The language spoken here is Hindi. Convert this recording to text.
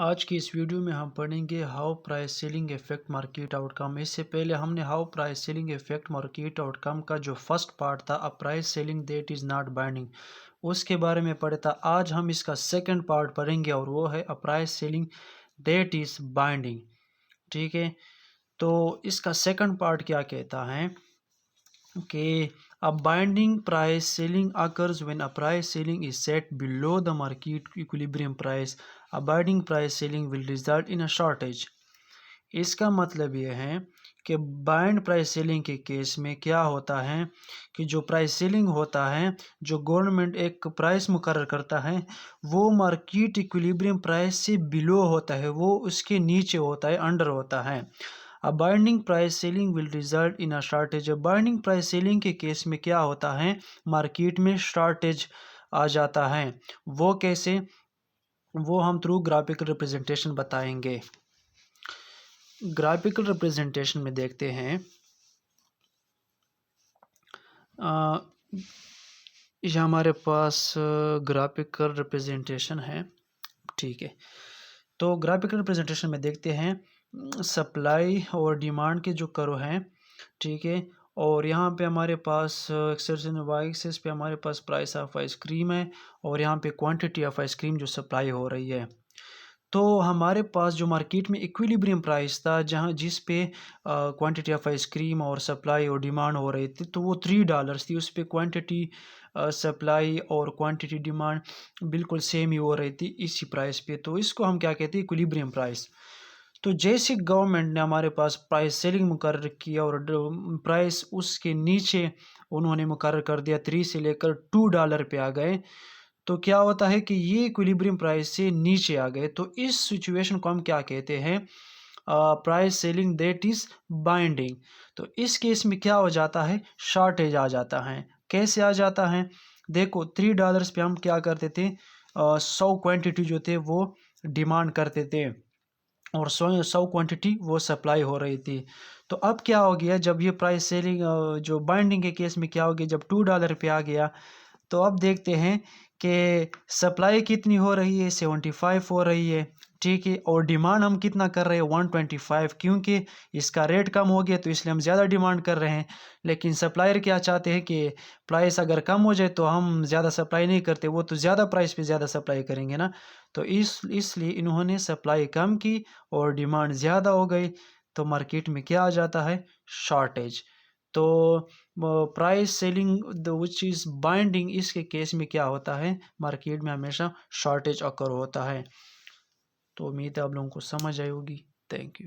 आज की इस वीडियो में हम पढ़ेंगे how price selling effect market outcome. इससे पहले हमने how price selling effect market outcome का जो फर्स्ट पार्ट था, a price selling that is not binding, उसके बारे में पढ़ा था। आज हम इसका सेकंड पार्ट पढ़ेंगे और वो है a price selling that is binding. ठीक है, तो इसका सेकंड पार्ट क्या कहता है कि a binding price selling occurs when a price selling is set below the market equilibrium price. A binding price selling will result in a shortage. इसका मतलब ये है कि बाइंड प्राइस सेलिंग के केस में क्या होता है कि जो प्राइस सेलिंग होता है, जो गवर्नमेंट एक प्राइस मुकर्रर करता है, वो मार्केट इक्विलिब्रियम प्राइस से बिलो होता है, वो उसके नीचे होता है, अंडर होता है। अब binding price selling will result in a shortage. Binding price selling के केस में क्या होता है, मार्केट में शॉर्टेज आ जाता है। वो कैसे, वो हम थ्रू ग्राफिकल रिप्रेजेंटेशन बताएंगे। ग्राफिकल रिप्रेजेंटेशन में देखते हैं, ये हमारे पास ग्राफिकल रिप्रेजेंटेशन है। ठीक है, तो ग्राफिकल रिप्रेजेंटेशन में देखते हैं सप्लाई और डिमांड के जो कर्व हैं। ठीक है, और यहाँ पे हमारे पास एक्सेस एंड वाई एक्सेस पे हमारे पास प्राइस ऑफ आइसक्रीम है और यहाँ पे क्वांटिटी ऑफ आइसक्रीम जो सप्लाई हो रही है। तो हमारे पास जो मार्केट में इक्विलिब्रियम प्राइस था, जहाँ जिस पे क्वांटिटी ऑफ आइसक्रीम और सप्लाई और डिमांड हो रही थी, तो वो $3 थी। उस पे क्वांटिटी सप्लाई और क्वांटिटी डिमांड बिल्कुल सेम ही हो रही थी इसी प्राइस पे। तो इसको हम क्या कहते हैं, इक्विलिब्रियम प्राइस। तो जैसे गवर्नमेंट ने हमारे पास प्राइस सेलिंग मुकर्रर किया और प्राइस उसके नीचे उन्होंने मुकर्रर कर दिया, 3 से लेकर $2 पे आ गए, तो क्या होता है कि ये इक्विलिब्रियम प्राइस से नीचे आ गए। तो इस सिचुएशन को हम क्या कहते हैं, price selling that is binding. तो इस केस में क्या हो जाता है, शॉर्टेज आ जाता है। कैसे आ जाता है, देखो $3 पे हम क्या करते थे, 100 क्वांटिटी जो थे वो डिमांड करते थे और 100 क्वांटिटी वो सप्लाई हो रही थी। तो अब क्या हो गया, जब ये प्राइस सेलिंग जो बाइंडिंग के केस में क्या हो गया, जब $2 पे आ गया, तो अब देखते हैं कि सप्लाई कितनी हो रही है, 75 हो रही है। ठीक है, और डिमांड हम कितना कर रहे हैं, 125, क्योंकि इसका रेट कम हो गया तो इसलिए हम ज़्यादा डिमांड कर रहे हैं। लेकिन सप्लायर क्या चाहते हैं कि प्राइस अगर कम हो जाए तो हम ज़्यादा सप्लाई नहीं करते, वो तो ज़्यादा प्राइस पे ज़्यादा सप्लाई करेंगे ना। तो इसलिए इन्होंने सप्लाई कम की और डिमांड ज़्यादा हो गई, तो मार्केट में क्या आ जाता है, शॉर्टेज। तो price selling which is binding, इसके केस में क्या होता है, मार्केट में हमेशा शॉर्टेज अकर होता है। तो उम्मीद है आप लोगों को समझ आई होगी। Thank you.